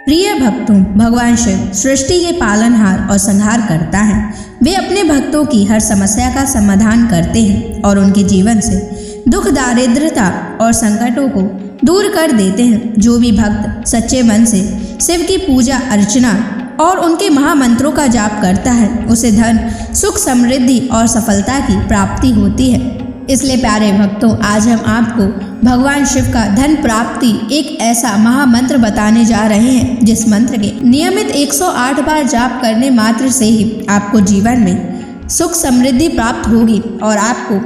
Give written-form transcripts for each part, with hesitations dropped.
प्रिय भक्तों, भगवान शिव सृष्टि के पालनहार और संहार करता है। वे अपने भक्तों की हर समस्या का समाधान करते हैं और उनके जीवन से दुख, दारिद्रता और संकटों को दूर कर देते हैं। जो भी भक्त सच्चे मन से शिव की पूजा अर्चना और उनके महामंत्रों का जाप करता है, उसे धन, सुख, समृद्धि और सफलता की प्राप्ति होती है। इसलिए प्यारे भक्तों, आज हम आपको भगवान शिव का धन प्राप्ति एक ऐसा महामंत्र बताने जा रहे हैं, जिस मंत्र के नियमित 108 बार जाप करने मात्र से ही आपको जीवन में सुख समृद्धि प्राप्त होगी और आपको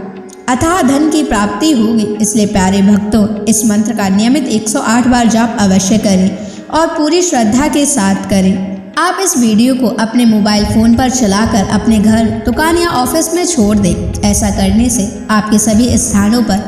अथाह धन की प्राप्ति होगी। इसलिए प्यारे भक्तों, इस मंत्र का नियमित 108 बार जाप अवश्य करें और पूरी श्रद्धा के साथ करें। आप इस वीडियो को अपने मोबाइल फ़ोन पर चलाकर अपने घर, दुकान या ऑफिस में छोड़ दें। ऐसा करने से आपके सभी स्थानों पर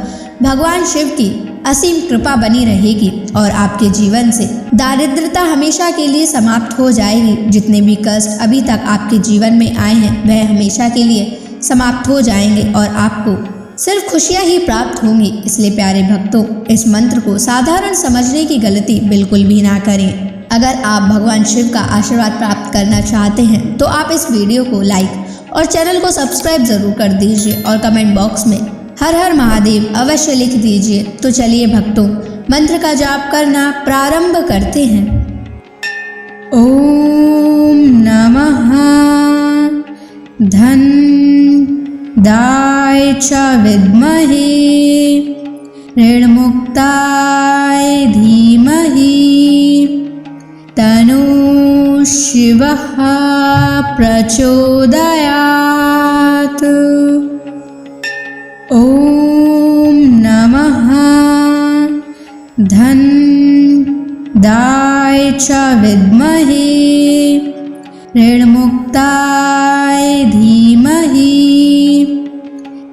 भगवान शिव की असीम कृपा बनी रहेगी और आपके जीवन से दारिद्रता हमेशा के लिए समाप्त हो जाएगी। जितने भी कष्ट अभी तक आपके जीवन में आए हैं, वह हमेशा के लिए समाप्त हो जाएंगे और आपको सिर्फ खुशियाँ ही प्राप्त होंगी। इसलिए प्यारे भक्तों, इस मंत्र को साधारण समझने की गलती बिल्कुल भी ना करें। अगर आप भगवान शिव का आशीर्वाद प्राप्त करना चाहते हैं तो आप इस वीडियो को लाइक और चैनल को सब्सक्राइब जरूर कर दीजिए और कमेंट बॉक्स में हर हर महादेव अवश्य लिख दीजिए। तो चलिए भक्तों, मंत्र का जाप करना प्रारंभ करते हैं। ओम नमः धन दाय च विद्महे ऋणमुक्ताय धीमहि तनु शिवः प्रचोदयात्। ओम नमः धन दाय च विद्महे ऋणमुक्ताय धीमहि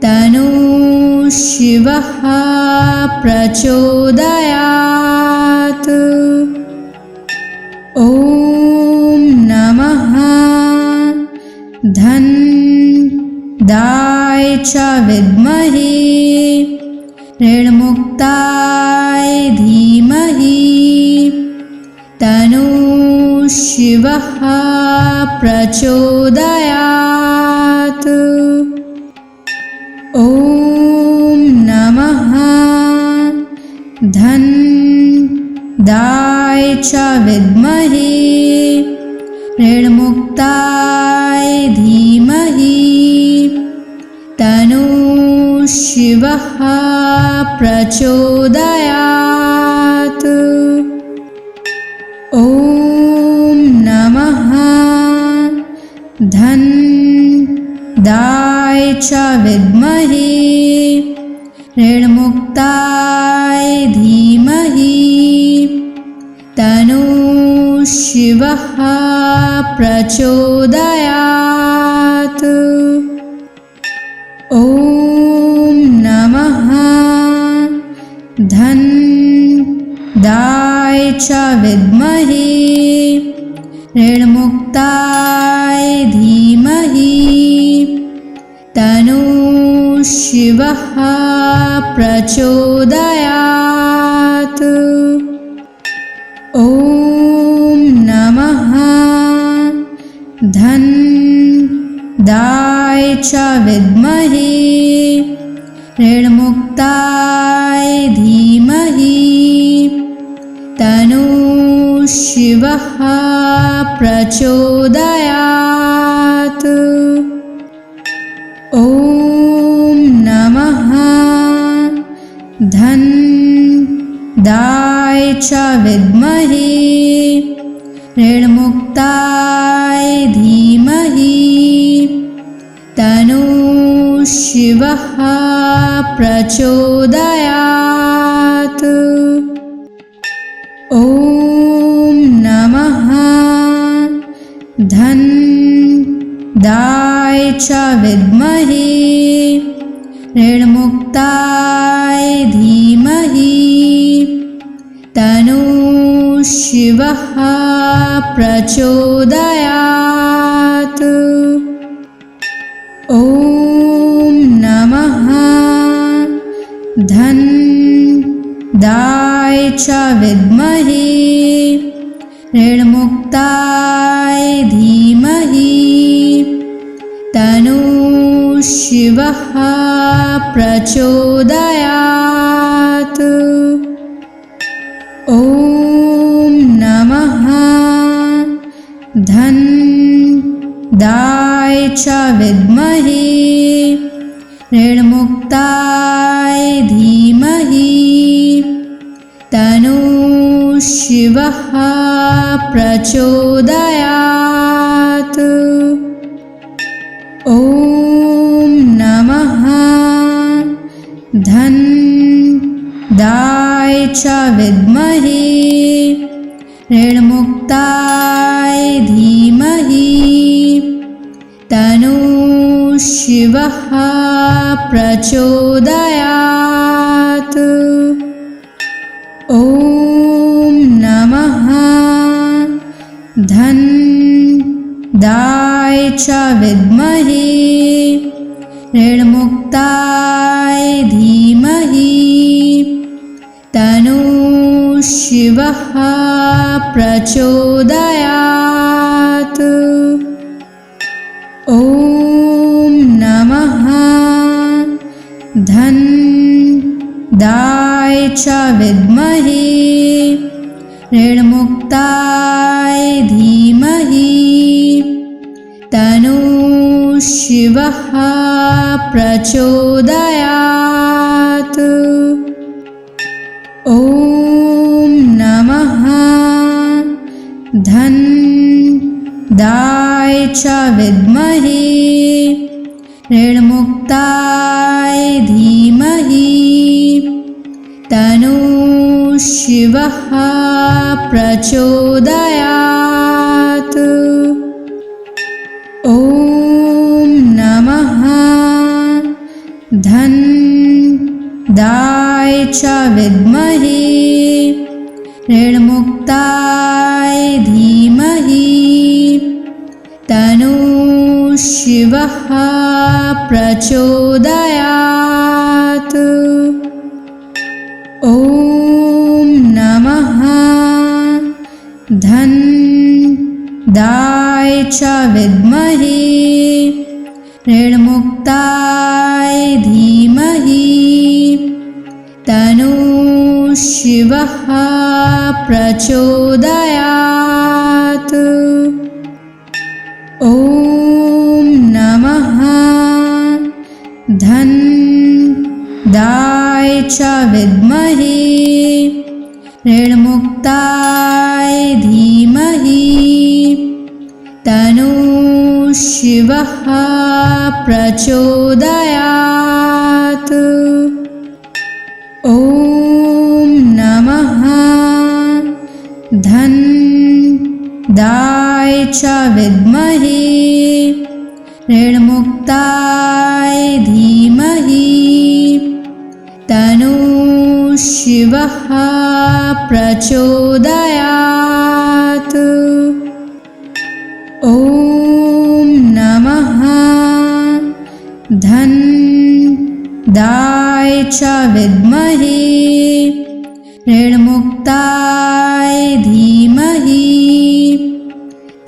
तनु शिवः प्रचोदयात्। ओम नमः धन दाय च विद्महे ऋणमुक्ताय धीमहि तनु शिवः प्रचोदयात्। ओम नमः धन दाय च विद्महे ऋणमुक्ताय धीमहि तनु शिवः प्रचोदयात्। ओम नमः धन दाय च विद्महे ऋणमुक्ताय धीमहि तनु शिवः प्रचोदयात्। ओम नमः धन दाय च विद्महे ऋणमुक्ताय धीमहि तनु शिवः प्रचोदयात्। ओम नमः धन दाय च विद्महे ऋणमुक्ताय धीमहि तनु शिवः प्रचोदयात्। ओम नमः धन दाय च विद्महे ऋणमुक्ताय धीमहि तनु शिवः प्रचोदयात्। ओम नमः धन दाय च विद्महे ऋणमुक्ताय धीमहि तनु शिवः प्रचोदयात्। ओम नमः धन दाय च विद्महे ऋणमुक्ताय धीमहि तन्नः शिवः प्रचोदयात्। ॐ नमः धन्दाय च विद्महे ऋणमुक्ताय धीमहि तन्नः शिवः प्रचोदयात्। ॐ नमः धन्दाय च विद्महे ऋणमुक्ताय धीमहि तन्नः शिवः प्रचोदयात्। ॐ नमः धन्दाय च विद्महे ऋणमुक्ताय धीमहि तन्नः शिवः प्रचोदयात्। ॐ नमः धन्दाय च विद्महे ऋणमुक्ताय धीमहि तन्नः शिवः प्रचोदयात्। ॐ नमः धन्दाय च विद्महे ऋणमुक्ताय धीमहि तन्नः शिवः प्रचोदयात्। ॐ नमः धन्दाय च विद्महे ऋणमुक्ताय धीमहि तन्नः शिवः प्रचोदयात्। ॐ नमः धन्दाय च विद्महे ऋणमुक्ताय धीमहि तन्नः शिवः प्रचोदयात्। ॐ नमः धन्दाय च विद्महे ऋणमुक्ताय धीमहि तन्नः शिवः प्रचोदयात्। ॐ नमः धन्दाय च विद्महे ऋणमुक्ताय धीमहि तन्नः शिवः प्रचोदयात्। ॐ नमः धन्दाय च विद्महे ऋणमुक्ताय धीमहि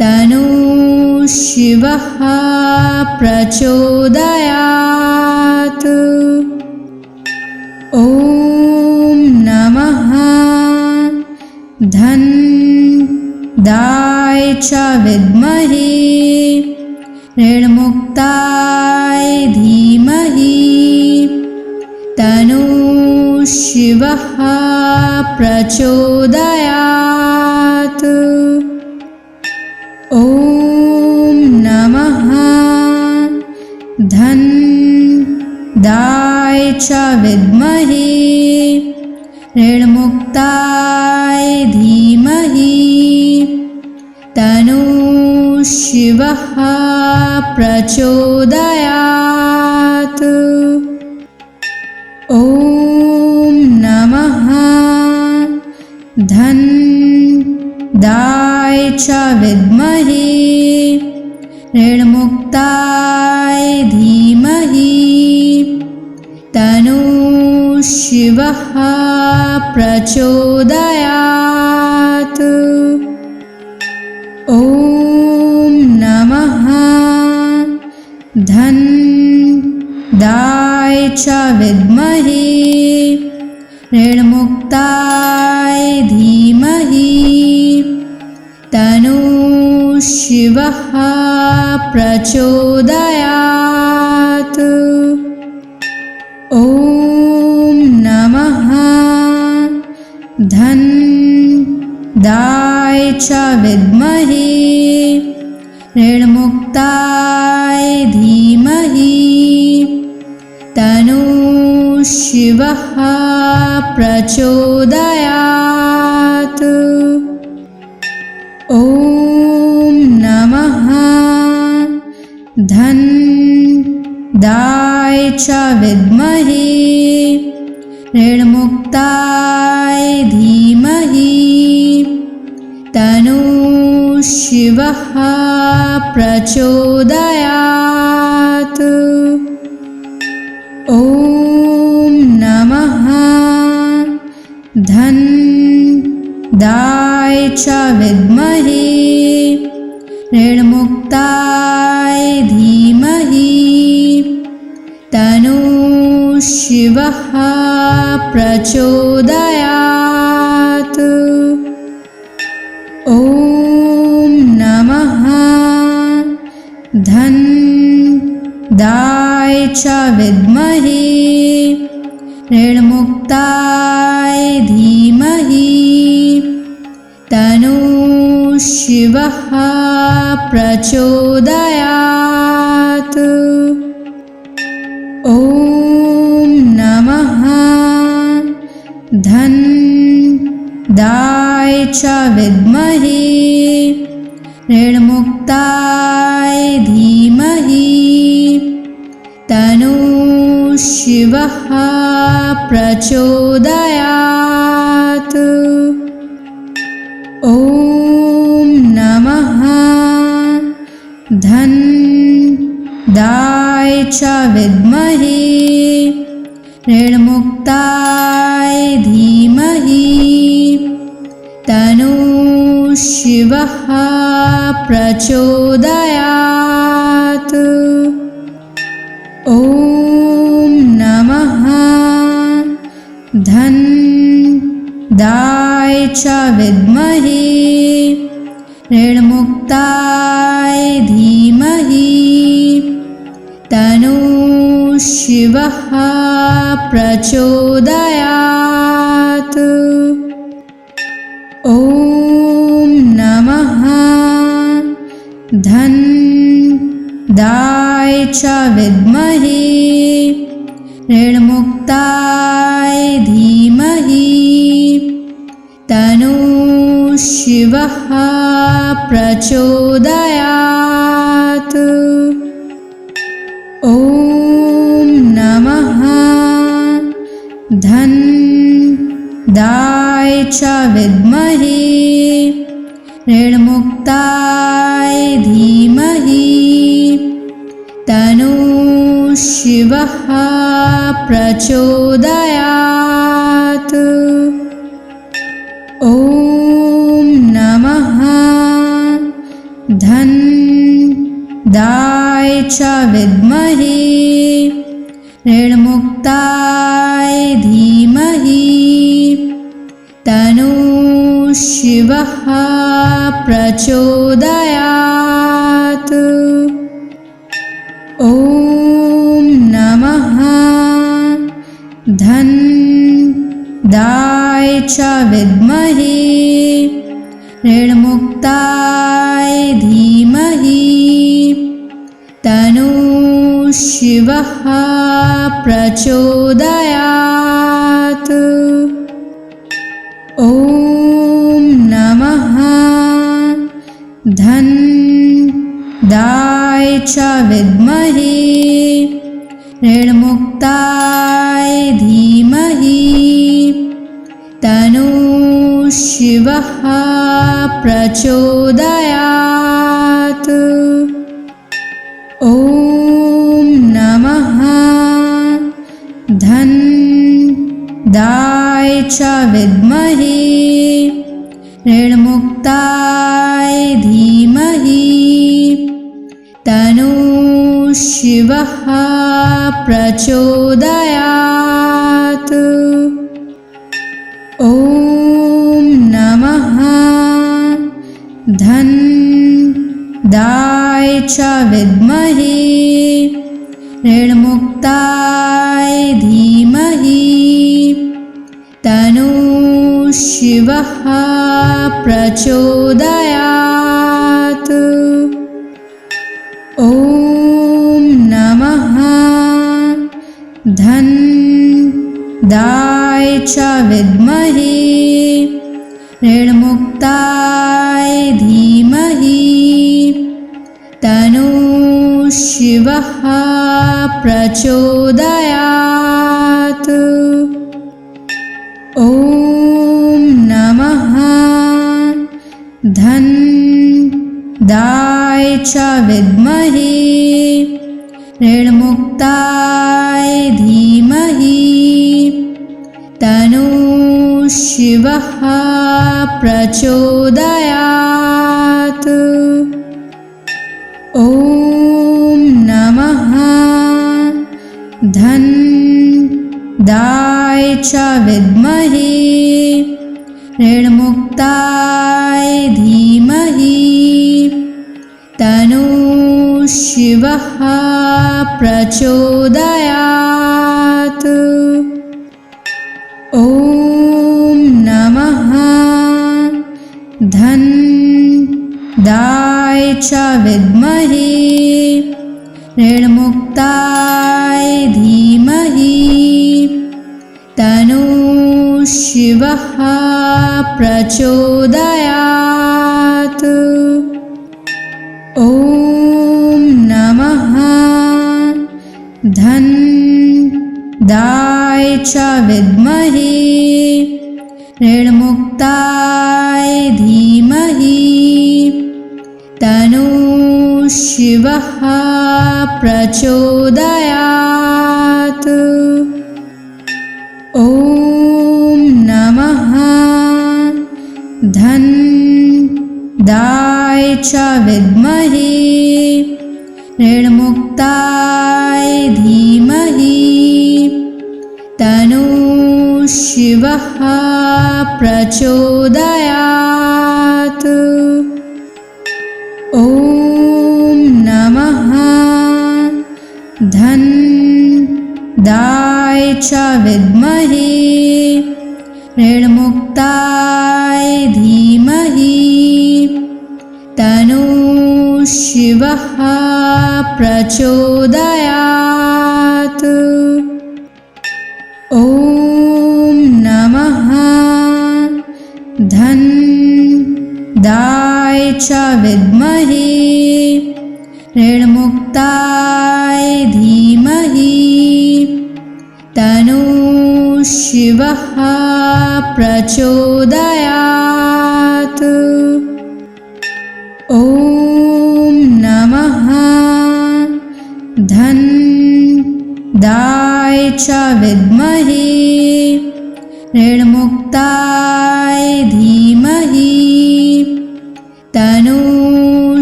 तन्नः शिवः प्रचोदयात्। ॐ नमः धन्दाय च विद्महे ऋणमुक्ताय धीमहि तन्नः शिवः प्रचोदयात्। ॐ नमः धन्दाय च विद्महे ऋणमुक्ताय धीमहि तन्नः शिवः प्रचोदयात्। ॐ नमः धन्दाय च विद्महे ऋणमुक्ताय धीमहि तन्नः शिवः प्रचोदयात्। च विद्महे ऋणमुक्ताय धीमहि तन्नः शिवः प्रचोदयात्। ॐ नमः धनदाय च विद्महे ऋणमुक्ताय धीमहि तन्नः शिवः प्रचोदयात्। ॐ नमः धनदाय च विद्महे ऋणमुक्ताय धीमहि तन्नः शिवः प्रचोदयात्। ॐ नमः धनदाय च विद्महे ऋणमुक्ताय धीमहि तन्नः शिवः प्रचोदयात्। ॐ नमः धनदाय च विद्महे ऋणमुक्ताय धीमहि तन्नः शिवः प्रचोदयात्। ॐ नमः धनदाय च विद्महे ऋणमुक्ताय धीमहि तन्नः शिवः प्रचोदयात्। ॐ नमः धनदाय च विद्महे ऋणमुक्ताय धीमहि तन्नः शिवः प्रचोदयात्। ॐ नमः धनदाय च विद्महे ऋणमुक्ताय धीमहि तन्नः शिवः प्रचोदयात्। ॐ नमः धनदाय च विद्महे ऋणमुक्ताय धीमहि तन्नः शिवः प्रचोदयात्। ॐ नमः धनदाय च विद्महे ऋणमुक्ताय धीमहि तन्नः शिवः प्रचोदयात्। ॐ नमः धनदाय च विद्महे ऋणमुक्ताय धीमहि तन्नः शिवः प्रचोदयात्। ॐ नमः धनदाय च विद्महे ऋणमुक्ताय धीमहि तन्नः शिवः प्रचोदयात्। ॐ नमः धनदाय च विद्महे ऋणमुक्ताय धीमहि तन्नः शिवः प्रचोदयात्। ॐ नमः धनदाय च विद्महे ऋणमुक्ताय धीमहि तन्नः शिवः प्रचोदयात्। ॐ नमः धन्दाय च विद्महे ऋणमुक्ताय धीमहि तन्नो शिवः प्रचोदयात्। ॐ नमः धन्दाय च विद्महे ऋणमुक्ताय धीमहि तन्नो शिवः प्रचोदयात्। ॐ नमः धन्दाय च विद्महे ऋणमुक्ताय धीमहि तन्नो शिवः प्रचोदयात्। ॐ नमः धन्दाय च विद्महे ऋणमुक्ताय धीमहि तन्नो शिवः प्रचोदयात्। ॐ नमः धन्दाय च विद्महे ऋणमुक्ताय धीमहि तन्नो शिवः प्रचोदयात्। ॐ नमः धन्दाय च विद्महे ऋणमुक्ताय धीमहि तन्नो शिवः प्रचोदयात्। ॐ नमः धन्दाय च विद्महे ऋणमुक्ताय धीमहि तन्नो शिवः प्रचोदयात्। ॐ नमः धन्दाय च विद्महे ऋणमुक्ताय धीमहि तन्नो शिवः प्रचोदयात्। ॐ नमः धन्दाय च विद्महे ऋणमुक्ताय धीमहि तन्नो शिवः प्रचोदयात्। ॐ नमः धन्दाय च विद्महे ऋणमुक्ताय धीमहि तन्नो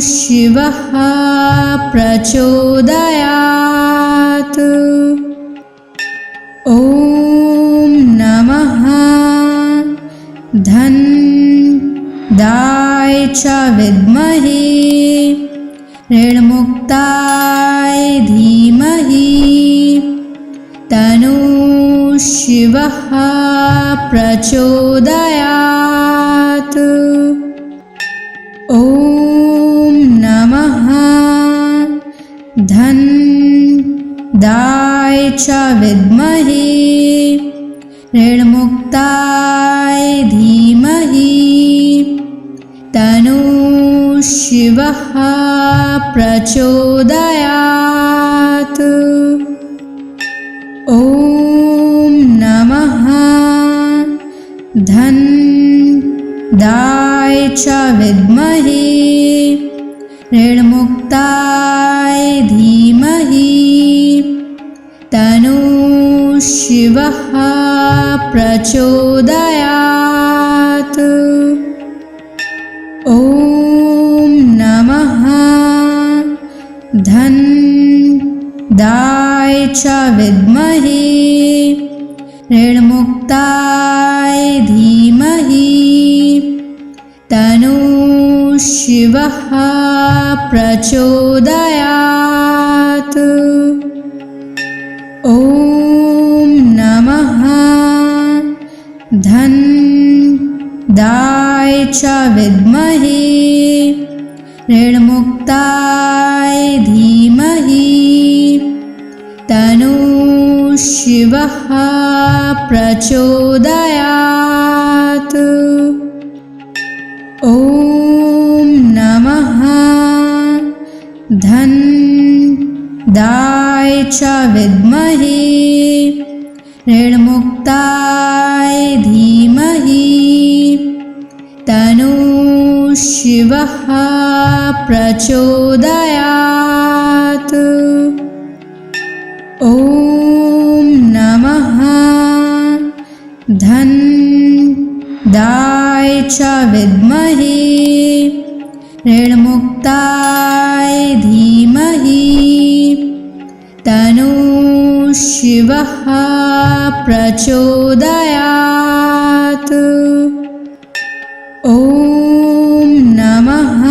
शिवः प्रचोदयात्। ॐ नमः धन्दाय च विद्महे ऋणमुक्ताय धीमहि तन्नो शिवः प्रचोदयात्। ॐ नमः धन्दाय च विद्महे ऋणमुक्ताय धीमहि तन्नो शिवः प्रचोदयात्। ॐ नमः धन्दाय च विद्महे ऋणमुक्ताय धीमहि तन्नो शिवः प्रचोदयात्। ॐ नमः च विद्महे ऋणमुक्ताय धीमहि तन्नः शिवः प्रचोदयात्। ॐ नमः धनदाय च विद्महे ऋणमुक्ताय धीमहि तन्नः शिवः प्रचोदयात्। ॐ नमः धनदाय च विद्महे ऋणमुक्ताय धीमहि तन्नः शिवः प्रचोदयात्। ॐ नमः धनदाय च विद्महे ऋणमुक्ताय धीमहि तन्नः शिवः प्रचोदयात्। ॐ नमः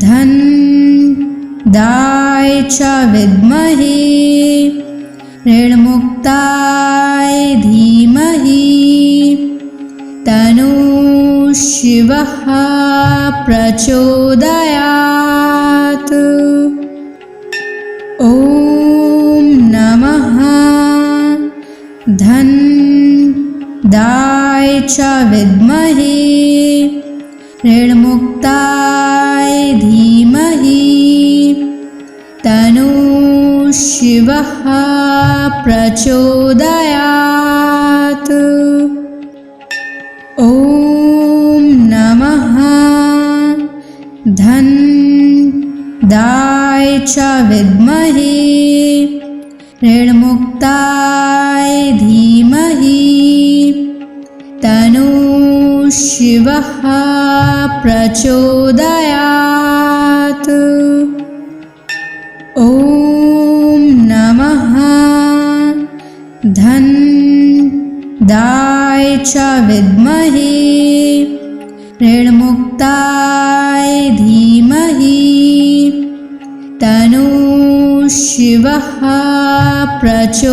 धनदाय च विद्महे ऋणमुक्ताय धीमहि तन्नः शिवः प्रचोदयात्। ॐ नमः धनदाय च विद्महे ऋणमुक्ताय धीमहि तन्नः शिवः प्रचोदयात्। ॐ नमः धनदाय च विद्महे ऋणमुक्ताय धीमहि तन्नः शिवः प्रचोदयात्। ॐ नमः धनदाय च विद्महे ऋणमुक्ताय धीमहि तन्नः शिवः प्रचोदयात्।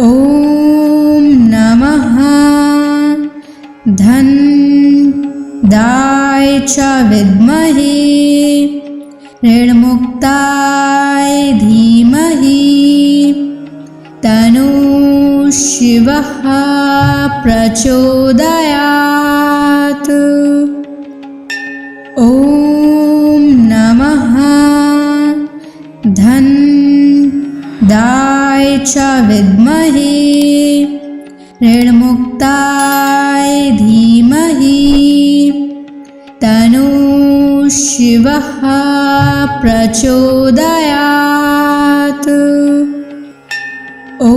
ॐ नमः धनदाय च विद्महे ऋणमुक्ताय धीमहि तन्नः शिवः प्रचोदयात्। ॐ नमः धनदाय च विद्महे ऋणमुक्ताय धीमहि तन्नः शिवः प्रचोदयात्। ॐ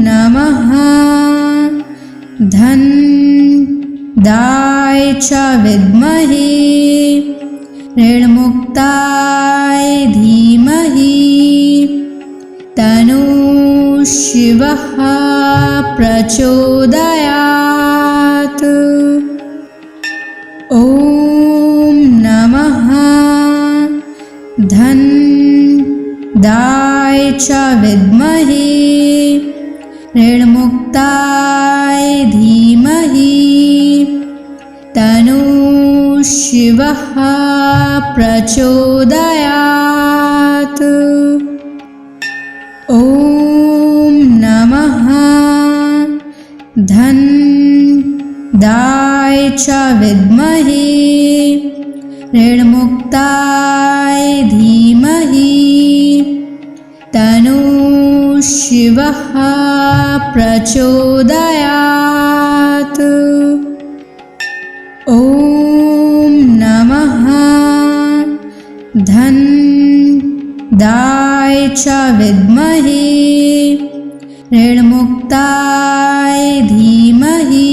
नमः धनदाय च विद्महे ऋणमुक्ताय धीमहि तन्नः शिवः प्रचोदयात्। ॐ नमः धनदाय च विद्महे ऋणमुक्ताय धीमहि तन्नः शिवः प्रचोदयात्। ॐ नमः धनदाय च विद्महे ऋणमुक्ताय धीमहि तन्नः शिवः प्रचोदयात्। ॐ नमः धनदाय च विद्महे ऋणमुक्ताय धीमहि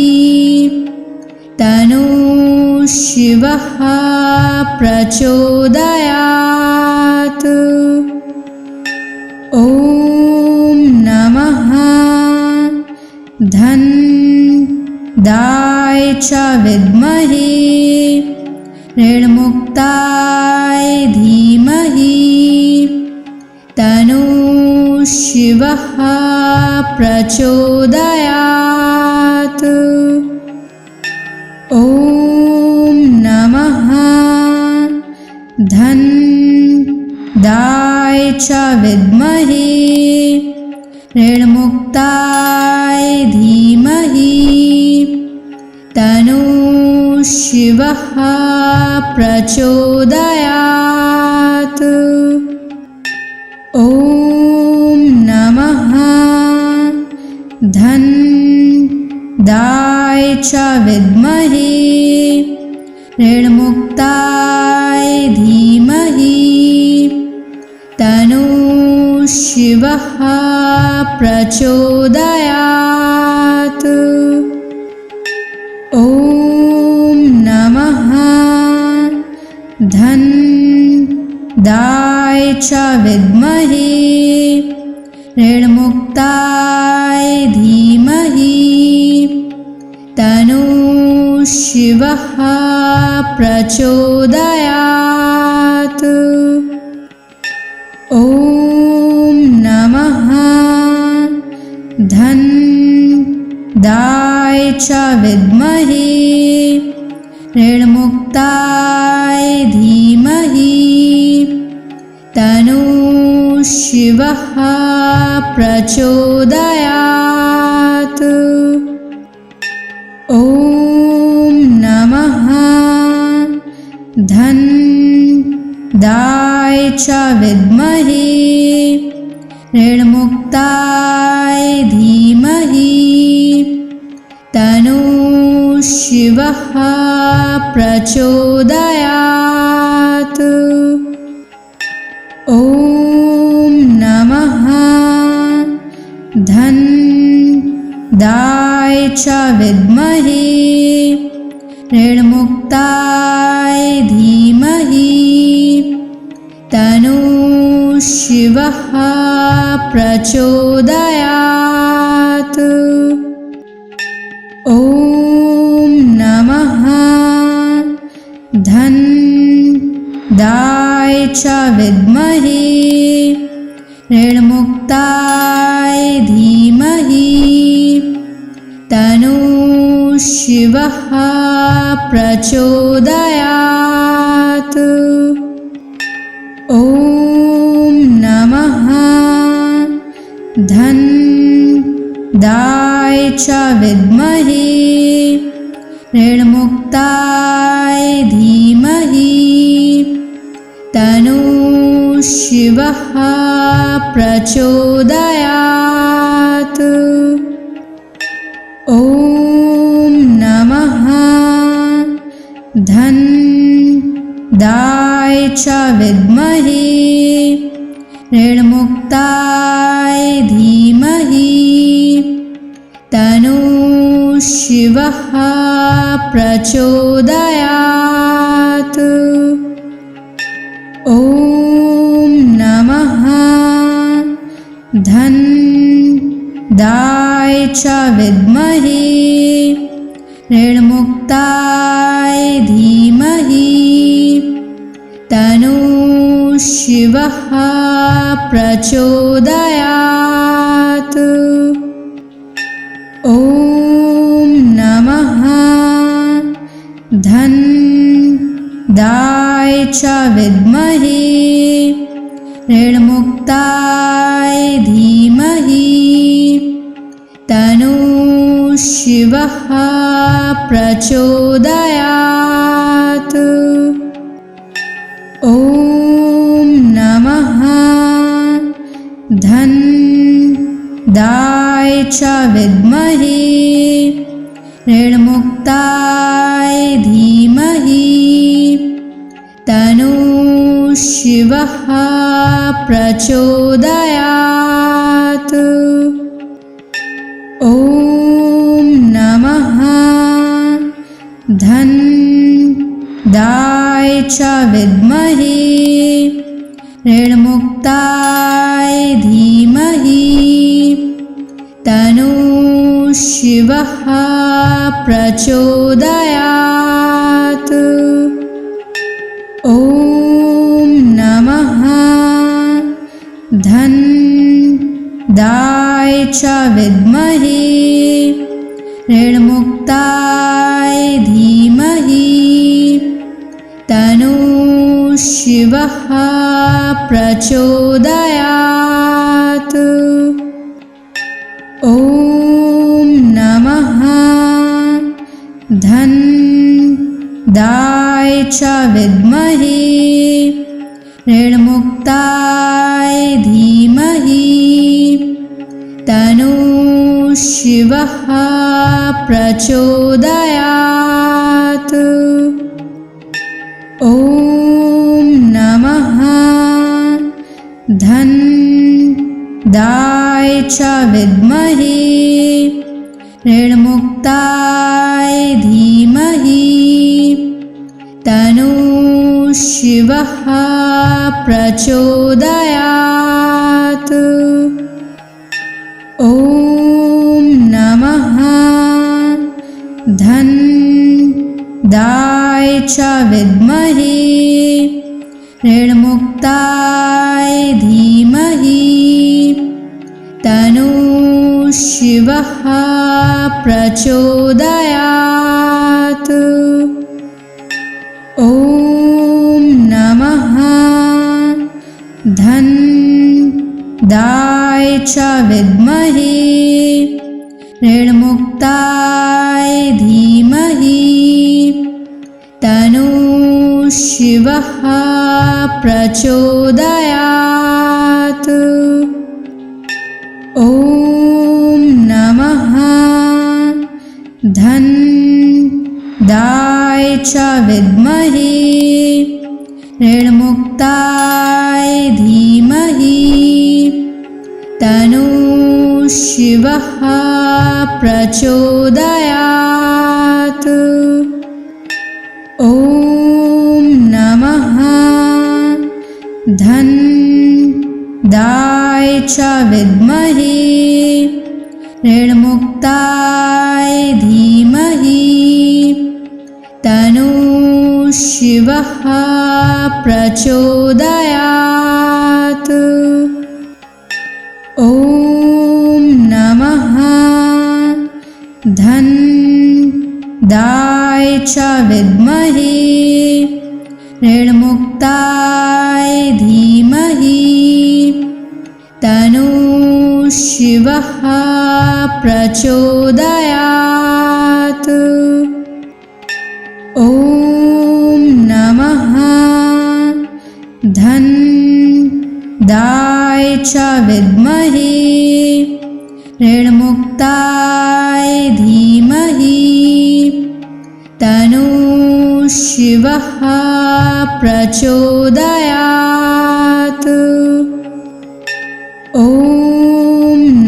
तन्नः शिवः शिवः प्रचोदयात्। ॐ नमः धन्दाय च विद्महे ऋणमुक्ताय धीमहि तन्नो शिवः प्रचोदयात्। ॐ नमः धन्दाय च विद्महे ऋणमुक्ताय धीमहि तन्नो शिवः प्रचोदयात्। ॐ नमः धन्दाय च विद्महे ऋणमुक्ताय धीमहि तन्नो शिवः प्रचोदयात्। ॐ नमः धन्दाय च विद्महे ऋणमुक्ताय धीमहि तन्नो शिवः प्रचोदयात्। ॐ नमः धन्दाय च विद्महे ऋणमुक्ताय धीमहि तन्नो शिवः प्रचोदयात्। ॐ नमः धन्दाय च विद्महे ऋणमुक्ताय धीमहि तन्नो शिवः प्रचोदयात्। ॐ नमः धन्दाय च विद्महे ऋणमुक्ताय धीमहि तन्नो शिवः प्रचोदयात्। ॐ नमः धन्दाय च विद्महे ऋणमुक्ताय धीमहि तन्नो शिवः प्रचोदयात्। ॐ नमः धन्दाय च विद्महे ऋणमुक्ताय धीमहि तन्नो शिवः प्रचोदयात्। ॐ नमः धन्दाय च विद्महे ऋणमुक्ताय धीमहि तन्नो शिवः प्रचोदयात्। ॐ नमः धन्दाय च विद्महे ऋणमुक्ताय धीमहि तन्नो शिवः प्रचोदयात्। ॐ नमः धन्दाय च विद्महे ऋणमुक्ताय धीमहि तन्नो शिवः प्रचोदयात्। ॐ नमः धन्दाय च विद्महे ऋणमुक्ताय धीमहि तन्नो शिवः प्रचोदयात्। ॐ नमः धन्दाय च विद्महे ऋणमुक्ताय धीमहि तन्नो शिवः प्रचोदयात्। ॐ नमः धनदाय च विद्महे ऋणमुक्ताय धीमहि तन्नो शिवः प्रचोदयात्। ॐ नमः धनदाय च विद्महे ऋणमुक्ताय धीमहि तन्नो शिवः प्रचोदयात्। ॐ नमः धनदाय च विद्महे ऋणमुक्ताय धीमहि तन्नो शिवः प्रचोदयात्। ॐ नमः धनदाय च विद्महे ऋणमुक्ताय धीमहि तन्नो शिवः प्रचोदयात्। ॐ नमः धनदाय च विद्महे ऋणमुक्ताय धीमहि तन्नो शिवः प्रचोदयात्। ॐ नमः धनदाय च विद्महे ऋणमुक्ताय धीमहि तन्नो शिवः प्रचोदयात्। ॐ नमः धनदाय च विद्महे ऋणमुक्ताय धीमहि तन्नो शिवः प्रचोदयात्। ॐ नमः धनदाय च विद्महे ऋणमुक्ताय धीमहि तन्नो शिवः प्रचोदयात्। ॐ नमः धनदाय च विद्महे ऋणमुक्ताय धीमहि तन्नो शिवः प्रचोदयात्। ॐ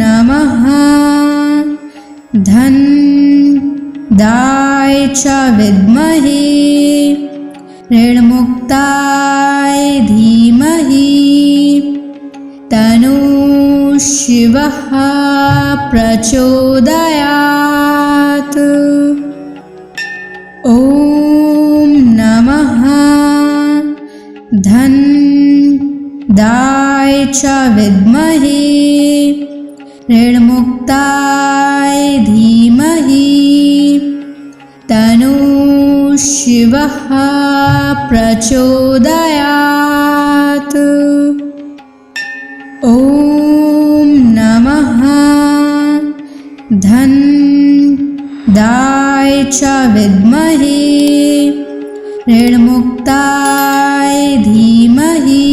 नमः धनदाय च विद्महे ऋणमुक्ताय धीमहि तन्नो शिवः प्रचोदयात्। ॐ नमः धनदाय च विद्महे ऋणमुक्ताय धीमहि तन्नो शिवः प्रचोदयात्। ॐ नमः धनदाय च विद्महे ऋणमुक्ताय धीमहि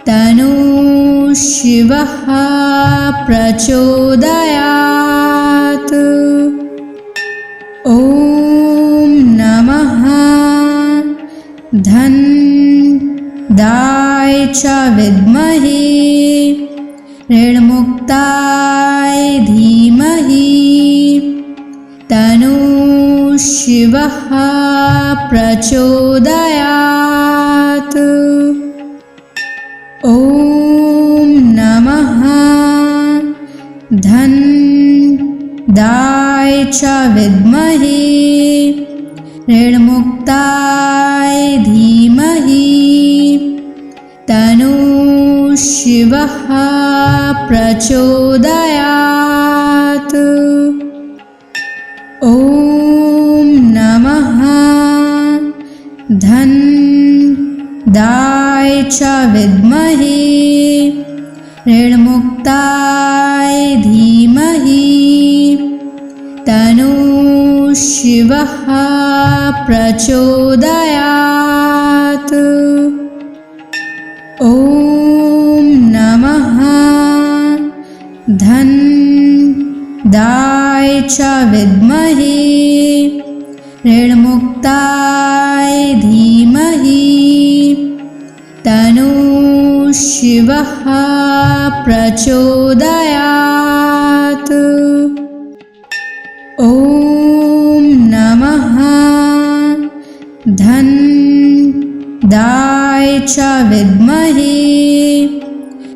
तन्नो शिवः प्रचोदयात्। ॐ नमः धनदाय च विद्महे ऋणमुक्ताय धीमहि तन्नो शिवः प्रचोदयात्। ॐ नमः धन्दाय च विद्महे ऋणमुक्ताय धीमहि तन्नो शिवः प्रचोदयात्। ॐ नमः धन्दाय च विद्महे ऋणमुक्ताय धीमहि तन्नो शिवः प्रचोदयात्। ॐ नमः धन्दाय च विद्महे ऋणमुक्ताय धीमहि तन्नो शिवः प्रचोदयात्। ॐ नमः धन्दाय च विद्महे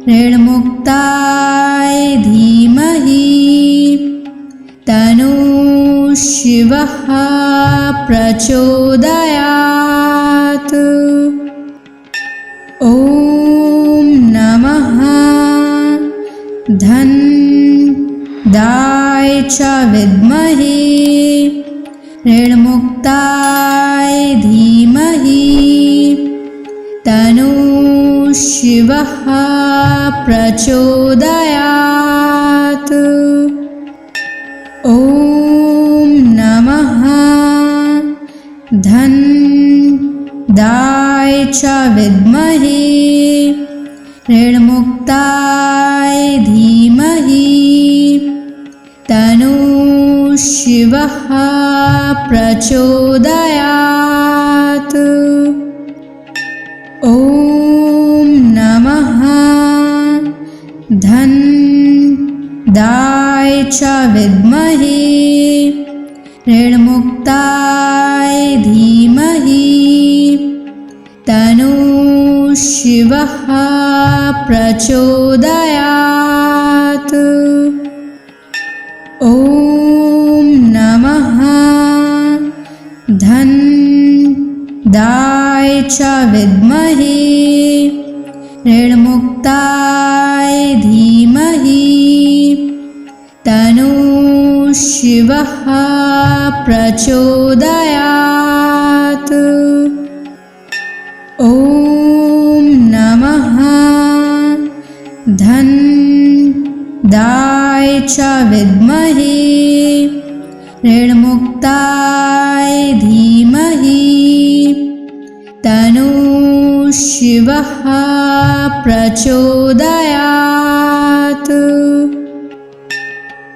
ऋणमुक्ताय धीमहि तन्नो शिवः प्रचोदयात्। ॐ नमः धन्दाय च विद्महे ऋणमुक्ताय धीमहि तन्नो शिवः प्रचोदयात्। ॐ नमः धन्दाय च विद्महे ऋणमुक्ताय धीमहि तन्नो शिवः प्रचोदयात्। ॐ नमः धन्दाय च विद्महे ऋणमुक्ताय धीमहि तन्नो शिवः प्रचोदयात्। ॐ नमः धन्दाय च विद्महे ऋणमुक्ताय धीमहि तन्नो शिवः प्रचोदयात्। ॐ नमः धन्दाय च विद्महे ऋणमुक्ताय धीमहि तन्नो शिवः प्रचोदयात्।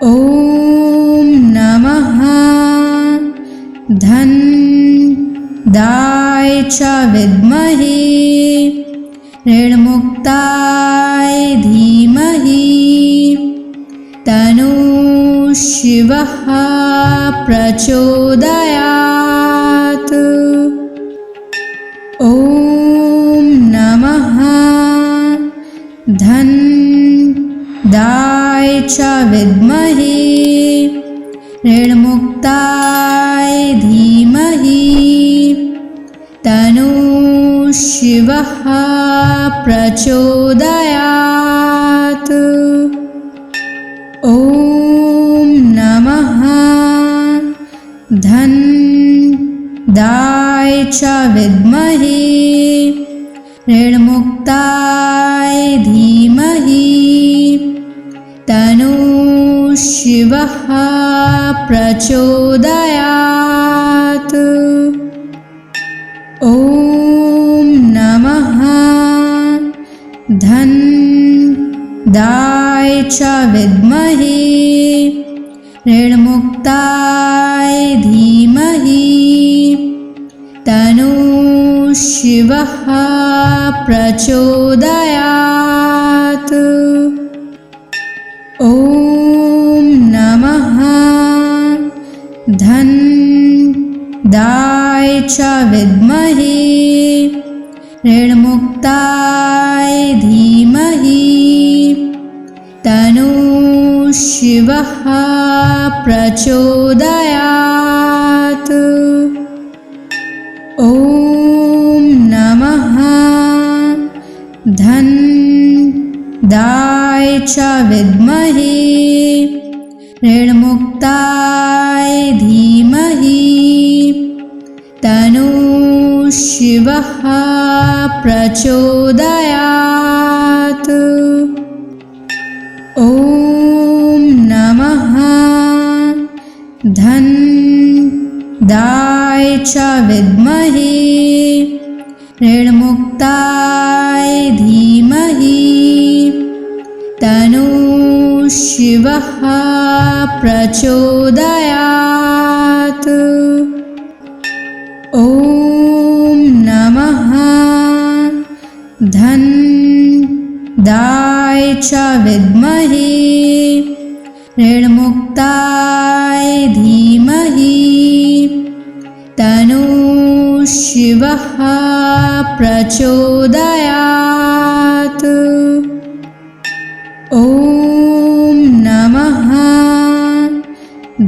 ॐ नमः धन्दाय च विद्महे ऋणमुक्ताय धीमहि तन्नो शिवः प्रचोदयात्। ॐ नमः धन्दाय च विद्महे ऋणमुक्ताय धीमहि तन्नो शिवः प्रचोदयात्। ॐ नमः धन्दाय च विद्महे ऋणमुक्ताय धीमहि तन्नो शिवः प्रचोदयात्। ॐ नमः धन्दाय च विद्महे ऋणमुक्ताय धीमहि तन्नो शिवः प्रचोदयात्। ॐ नमः च विद्महे ऋणमुक्ताय धीमहि तन्नो शिवः प्रचोदयात्। ॐ नमः धन्दाय च विद्महे ऋणमुक्ताय धीमहि तन्नो शिवः प्रचोदयात्। ॐ नमः धन्दाय च विद्महे ऋणमुक्ताय धीमहि तन्नो शिवः प्रचोदयात्। ॐ नमः धन्दाय च विद्महे ऋणमुक्ताय धीमहि तन्नो शिवः प्रचोदयात्। ॐ नमः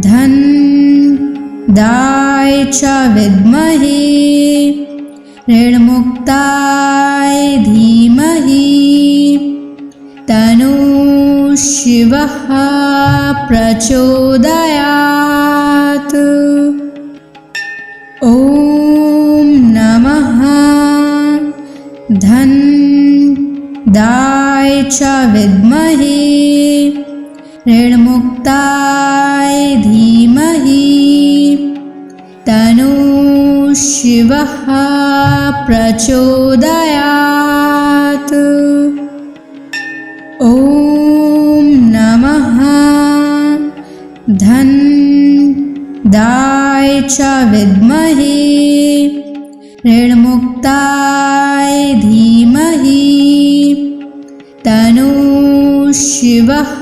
धन्दाय च विद्महे ऋणमुक्ताय धीमहि तन्नो शिवः प्रचोदयात्। ॐ नमः धन्दाय च विद्महे ऋणमुक्ताय धीमहि तन्नो शिवः प्रचोदयात्। ॐ नमः धन्दाय च विद्महे ऋणमुक्ताय धीमहि तन्नो शिवः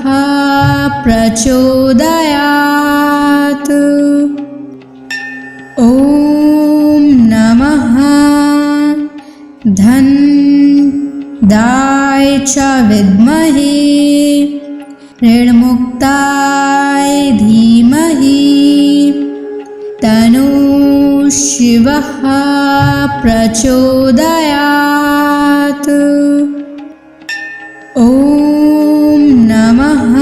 प्रचोदयात्। ॐ नमः धन्दाय च विद्महे ऋणमुक्ताय धीमहि तन्नो शिवः प्रचोदयात्। ॐ नमः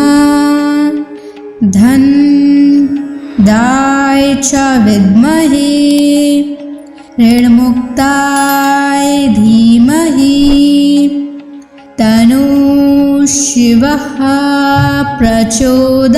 धन्दाय च विद्महे ऋणमुक्ताय धीमहि तन्नो शिवः प्रचोदयात्।